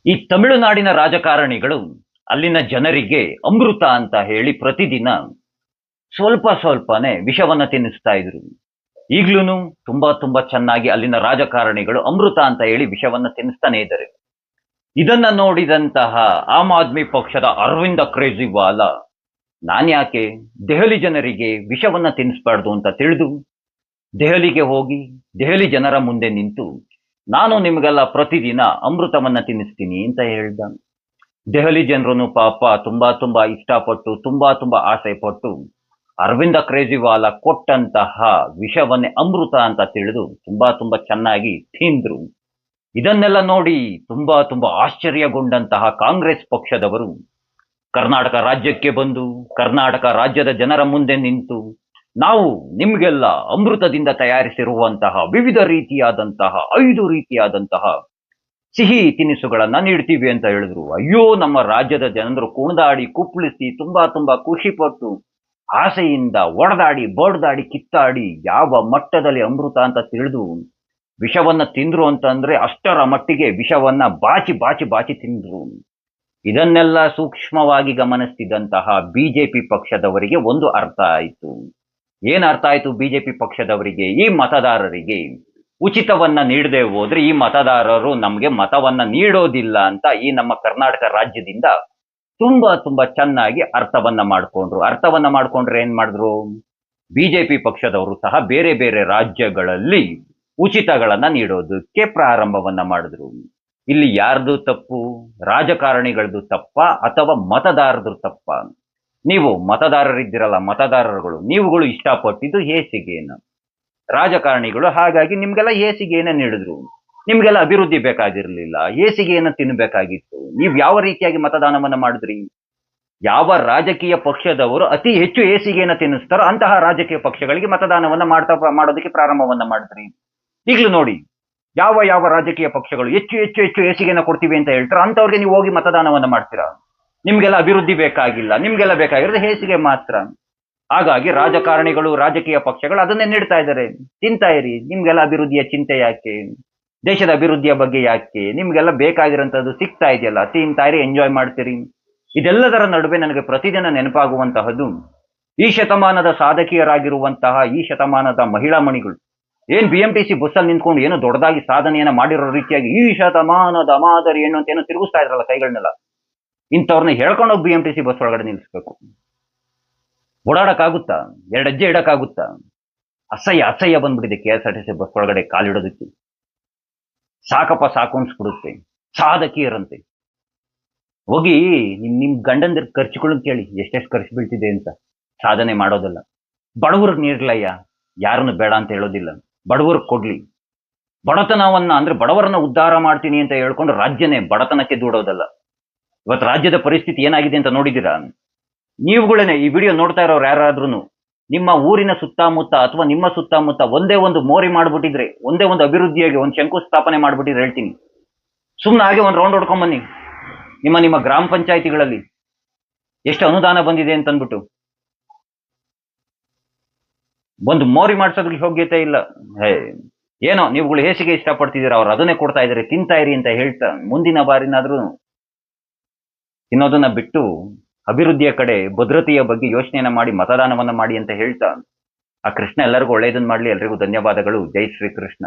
ಈ ತಮಿಳುನಾಡಿನ ರಾಜಕಾರಣಿಗಳು ಅಲ್ಲಿನ ಜನರಿಗೆ ಅಮೃತ ಅಂತ ಹೇಳಿ ಪ್ರತಿದಿನ ಸ್ವಲ್ಪ ಸ್ವಲ್ಪನೇ ವಿಷವನ್ನ ತಿನ್ನಿಸ್ತಾ ಇದ್ರು. ಈಗ್ಲೂನು ತುಂಬಾ ತುಂಬಾ ಚೆನ್ನಾಗಿ ಅಲ್ಲಿನ ರಾಜಕಾರಣಿಗಳು ಅಮೃತ ಅಂತ ಹೇಳಿ ವಿಷವನ್ನ ತಿನ್ನಿಸ್ತಾನೆ ಇದ್ದಾರೆ. ಇದನ್ನ ನೋಡಿದಂತಹ ಆಮ್ ಆದ್ಮಿ ಪಕ್ಷದ ಅರವಿಂದ ಕೇಜ್ರಿವಾಲ ನಾನ್ಯಾಕೆ ದೆಹಲಿ ಜನರಿಗೆ ವಿಷವನ್ನ ತಿನ್ನಿಸ್ಬಾರ್ದು ಅಂತ ತಿಳಿದು ದೆಹಲಿಗೆ ಹೋಗಿ ದೆಹಲಿ ಜನರ ಮುಂದೆ ನಿಂತು ನಾನು ನಿಮಗೆಲ್ಲ ಪ್ರತಿದಿನ ಅಮೃತವನ್ನ ತಿನ್ನಿಸ್ತೀನಿ ಅಂತ ಹೇಳ್ದ. ದೆಹಲಿ ಜನರು ಪಾಪ ತುಂಬಾ ತುಂಬಾ ಇಷ್ಟಪಟ್ಟು ತುಂಬಾ ತುಂಬಾ ಆಸೆ ಪಟ್ಟು ಅರವಿಂದ ಕೇಜ್ರಿವಾಲ ಕೊಟ್ಟಂತಹ ವಿಷವನ್ನೇ ಅಮೃತ ಅಂತ ತಿಳಿದು ತುಂಬಾ ತುಂಬಾ ಚೆನ್ನಾಗಿ ತಿಂದ್ರು. ಇದನ್ನೆಲ್ಲ ನೋಡಿ ತುಂಬಾ ತುಂಬಾ ಆಶ್ಚರ್ಯಗೊಂಡಂತಹ ಕಾಂಗ್ರೆಸ್ ಪಕ್ಷದವರು ಕರ್ನಾಟಕ ರಾಜ್ಯಕ್ಕೆ ಬಂದು ಕರ್ನಾಟಕ ರಾಜ್ಯದ ಜನರ ಮುಂದೆ ನಿಂತು ನಾವು ನಿಮ್ಗೆಲ್ಲ ಅಮೃತದಿಂದ ತಯಾರಿಸಿರುವಂತಹ ವಿವಿಧ ರೀತಿಯಾದಂತಹ 5 ರೀತಿಯಾದಂತಹ ಸಿಹಿ ತಿನಿಸುಗಳನ್ನ ನೀಡ್ತೀವಿ ಅಂತ ಹೇಳಿದ್ರು. ಅಯ್ಯೋ, ನಮ್ಮ ರಾಜ್ಯದ ಜನರು ಕುಣಿದಾಡಿ ಕುಪ್ಪಳಿಸಿ ತುಂಬಾ ತುಂಬಾ ಖುಷಿ ಪಟ್ಟು ಆಸೆಯಿಂದ ಒಡೆದಾಡಿ ಬಡ್ದಾಡಿ ಕಿತ್ತಾಡಿ ಯಾವ ಮಟ್ಟದಲ್ಲಿ ಅಮೃತ ಅಂತ ತಿಳಿದು ವಿಷವನ್ನ ತಿಂದ್ರು ಅಂತಂದ್ರೆ ಅಷ್ಟರ ಮಟ್ಟಿಗೆ ವಿಷವನ್ನ ಬಾಚಿ ಬಾಚಿ ಬಾಚಿ ತಿಂದ್ರು. ಇದನ್ನೆಲ್ಲ ಸೂಕ್ಷ್ಮವಾಗಿ ಗಮನಿಸ್ತಿದ್ದಂತಹ ಬಿಜೆಪಿ ಪಕ್ಷದವರಿಗೆ ಒಂದು ಅರ್ಥ ಆಯಿತು. ಏನ್ ಅರ್ಥ ಆಯ್ತು ಬಿಜೆಪಿ ಪಕ್ಷದವರಿಗೆ? ಈ ಮತದಾರರಿಗೆ ಉಚಿತವನ್ನ ನೀಡದೆ ಹೋದ್ರೆ ಈ ಮತದಾರರು ನಮ್ಗೆ ಮತವನ್ನ ನೀಡೋದಿಲ್ಲ ಅಂತ ಈ ನಮ್ಮ ಕರ್ನಾಟಕ ರಾಜ್ಯದಿಂದ ತುಂಬಾ ತುಂಬಾ ಚೆನ್ನಾಗಿ ಅರ್ಥವನ್ನ ಮಾಡ್ಕೊಂಡ್ರೆ ಏನ್ ಮಾಡಿದ್ರು, ಬಿಜೆಪಿ ಪಕ್ಷದವರು ಸಹ ಬೇರೆ ಬೇರೆ ರಾಜ್ಯಗಳಲ್ಲಿ ಉಚಿತಗಳನ್ನ ನೀಡೋದಕ್ಕೆ ಪ್ರಾರಂಭವನ್ನ ಮಾಡಿದ್ರು. ಇಲ್ಲಿ ಯಾರ್ದು ತಪ್ಪು? ರಾಜಕಾರಣಿಗಳದ್ದು ತಪ್ಪ ಅಥವಾ ಮತದಾರರು ತಪ್ಪ? ನೀವು ಮತದಾರರಿದ್ದೀರಲ್ಲ, ಮತದಾರರುಗಳು ನೀವುಗಳು ಇಷ್ಟಪಟ್ಟಿದ್ದು ಹೇಸಿಗೆನ, ರಾಜಕಾರಣಿಗಳು ಹಾಗಾಗಿ ನಿಮ್ಗೆಲ್ಲ ಹೇಸಿಗೆಯನ್ನ ನೀಡಿದ್ರು. ನಿಮ್ಗೆಲ್ಲ ಅಭಿವೃದ್ಧಿ ಬೇಕಾಗಿರ್ಲಿಲ್ಲ, ಹೇಸಿಗೆಯನ್ನ ತಿನ್ನಬೇಕಾಗಿತ್ತು. ನೀವು ಯಾವ ರೀತಿಯಾಗಿ ಮತದಾನವನ್ನ ಮಾಡಿದ್ರಿ? ಯಾವ ರಾಜಕೀಯ ಪಕ್ಷದವರು ಅತಿ ಹೆಚ್ಚು ಹೇಸಿಗೆಯನ್ನ ತಿನ್ನಿಸ್ತಾರೋ ಅಂತಹ ರಾಜಕೀಯ ಪಕ್ಷಗಳಿಗೆ ಮತದಾನವನ್ನ ಮಾಡೋದಕ್ಕೆ ಪ್ರಾರಂಭವನ್ನ ಮಾಡಿದ್ರಿ. ಈಗಲೂ ನೋಡಿ, ಯಾವ ಯಾವ ರಾಜಕೀಯ ಪಕ್ಷಗಳು ಹೆಚ್ಚು ಹೆಚ್ಚು ಹೆಚ್ಚು ಹೇಸಿಗೆಯನ್ನ ಕೊಡ್ತೀವಿ ಅಂತ ಹೇಳ್ತಾರೆ ಅಂತವ್ರಿಗೆ ನೀವು ಹೋಗಿ ಮತದಾನವನ್ನ ಮಾಡ್ತೀರಾ? ನಿಮ್ಗೆಲ್ಲ ಅಭಿವೃದ್ಧಿ ಬೇಕಾಗಿಲ್ಲ, ನಿಮ್ಗೆಲ್ಲ ಬೇಕಾಗಿರೋದು ಹೇಸಿಗೆ ಮಾತ್ರ. ಹಾಗಾಗಿ ರಾಜಕಾರಣಿಗಳು ರಾಜಕೀಯ ಪಕ್ಷಗಳು ಅದನ್ನೇ ನೀಡ್ತಾ ಇದ್ದಾರೆ. ತಿಂತಾ ಇರಿ, ನಿಮ್ಗೆಲ್ಲ ಅಭಿವೃದ್ಧಿಯ ಚಿಂತೆ ಯಾಕೆ? ದೇಶದ ಅಭಿವೃದ್ಧಿಯ ಬಗ್ಗೆ ಯಾಕೆ? ನಿಮ್ಗೆಲ್ಲ ಬೇಕಾಗಿರೋಂಥದ್ದು ಸಿಗ್ತಾ ಇದೆಯಲ್ಲ, ತಿಂತಾ ಇರಿ, ಎಂಜಾಯ್ ಮಾಡ್ತೀರಿ. ಇದೆಲ್ಲದರ ನಡುವೆ ನನಗೆ ಪ್ರತಿದಿನ ನೆನಪಾಗುವಂತಹದ್ದು ಈ ಶತಮಾನದ ಸಾಧಕಿಯರಾಗಿರುವಂತಹ ಈ ಶತಮಾನದ ಮಹಿಳಾ ಮಣಿಗಳು ಏನ್ BMTC ಬಸ್ಸಲ್ಲಿ ನಿಂತ್ಕೊಂಡು ಏನೋ ದೊಡ್ಡದಾಗಿ ಸಾಧನೆಯನ್ನ ಮಾಡಿರೋ ರೀತಿಯಾಗಿ ಈ ಶತಮಾನದ ಮಾದರಿ ಏನು ಅಂತ ಏನೋ ತಿರುಗಿಸ್ತಾ ಇದ್ರಲ್ಲ ಕೈಗಳನ್ನೆಲ್ಲ, ಇಂಥವ್ರನ್ನ ಹೇಳ್ಕೊಂಡೋಗಿ BMTC ಬಸ್ ಒಳಗಡೆ ನಿಲ್ಲಿಸ್ಬೇಕು. ಓಡಾಡಕ್ಕಾಗುತ್ತಾ? 2 ಹೆಜ್ಜೆ ಇಡಕ್ಕಾಗುತ್ತಾ? ಅಸಹ್ಯ ಬಂದ್ಬಿಟ್ಟಿದೆ KSRTC ಬಸ್ ಒಳಗಡೆ ಕಾಲಿಡೋದಕ್ಕೆ. ಸಾಕಪ್ಪ ಸಾಕು ಅನ್ಸ್ಬಿಡುತ್ತೆ. ಸಾಧಕಿಯರಂತೆ ಹೋಗಿ ನಿಮ್ ಗಂಡಂದಿರ ಖರ್ಚುಗಳನ್ನ ಕೇಳಿ ಎಷ್ಟೆಷ್ಟು ಖರ್ಚು ಬೀಳ್ತಿದೆ ಅಂತ. ಸಾಧನೆ ಮಾಡೋದಲ್ಲ, ಬಡವ್ರಿಗೆ ನೀಡ್ಲಯ್ಯ, ಯಾರನ್ನು ಬೇಡ ಅಂತ ಹೇಳೋದಿಲ್ಲ, ಬಡವ್ರಿಗೆ ಕೊಡ್ಲಿ. ಬಡತನವನ್ನ ಅಂದ್ರೆ ಬಡವರನ್ನ ಉದ್ಧಾರ ಮಾಡ್ತೀನಿ ಅಂತ ಹೇಳ್ಕೊಂಡು ರಾಜ್ಯನೇ ಬಡತನಕ್ಕೆ ದೂಡೋದಲ್ಲ. ಇವತ್ತು ರಾಜ್ಯದ ಪರಿಸ್ಥಿತಿ ಏನಾಗಿದೆ ಅಂತ ನೋಡಿದ್ದೀರಾ? ನೀವುಗಳೇನೆ ಈ ವಿಡಿಯೋ ನೋಡ್ತಾ ಇರೋರು ಯಾರಾದ್ರೂ ನಿಮ್ಮ ಊರಿನ ಸುತ್ತಮುತ್ತ ಅಥವಾ ನಿಮ್ಮ ಸುತ್ತಮುತ್ತ ಒಂದೇ ಒಂದು ಮೋರಿ ಮಾಡ್ಬಿಟ್ಟಿದ್ರೆ, ಒಂದೇ ಒಂದು ಅಭಿವೃದ್ಧಿಯಾಗಿ ಒಂದು ಶಂಕುಸ್ಥಾಪನೆ ಮಾಡ್ಬಿಟ್ಟಿದ್ರೆ ಹೇಳ್ತೀನಿ, ಸುಮ್ಮನೆ ಹಾಗೆ ಒಂದು ರೌಂಡ್ ಹೊಡ್ಕೊಂಬನ್ನಿ. ನಿಮ್ಮ ಗ್ರಾಮ ಪಂಚಾಯಿತಿಗಳಲ್ಲಿ ಎಷ್ಟು ಅನುದಾನ ಬಂದಿದೆ ಅಂತ ಅಂದ್ಬಿಟ್ಟು ಒಂದು ಮೋರಿ ಮಾಡ್ಸೋದಕ್ಕೆ ಯೋಗ್ಯತೆ ಇಲ್ಲ. ಏನೋ ನೀವುಗಳು ಹೇಸಿಗೆ ಇಷ್ಟಪಡ್ತಿದ್ದೀರಾ, ಅವ್ರು ಅದನ್ನೇ ಕೊಡ್ತಾ ಇದ್ದಾರೆ, ತಿಂತಾ ಇರಿ ಅಂತ ಹೇಳ್ತಾ ಮುಂದಿನ ಬಾರಿನಾದ್ರೂ ತಿನ್ನೋದನ್ನ ಬಿಟ್ಟು ಅಭಿವೃದ್ಧಿಯ ಕಡೆ ಭದ್ರತೆಯ ಬಗ್ಗೆ ಯೋಚನೆಯನ್ನ ಮಾಡಿ ಮತದಾನವನ್ನ ಮಾಡಿ ಅಂತ ಹೇಳ್ತಾ ಆ ಕೃಷ್ಣ ಎಲ್ಲರಿಗೂ ಒಳ್ಳೆಯದನ್ನ ಮಾಡ್ಲಿ. ಎಲ್ರಿಗೂ ಧನ್ಯವಾದಗಳು. ಜೈ ಶ್ರೀ ಕೃಷ್ಣ.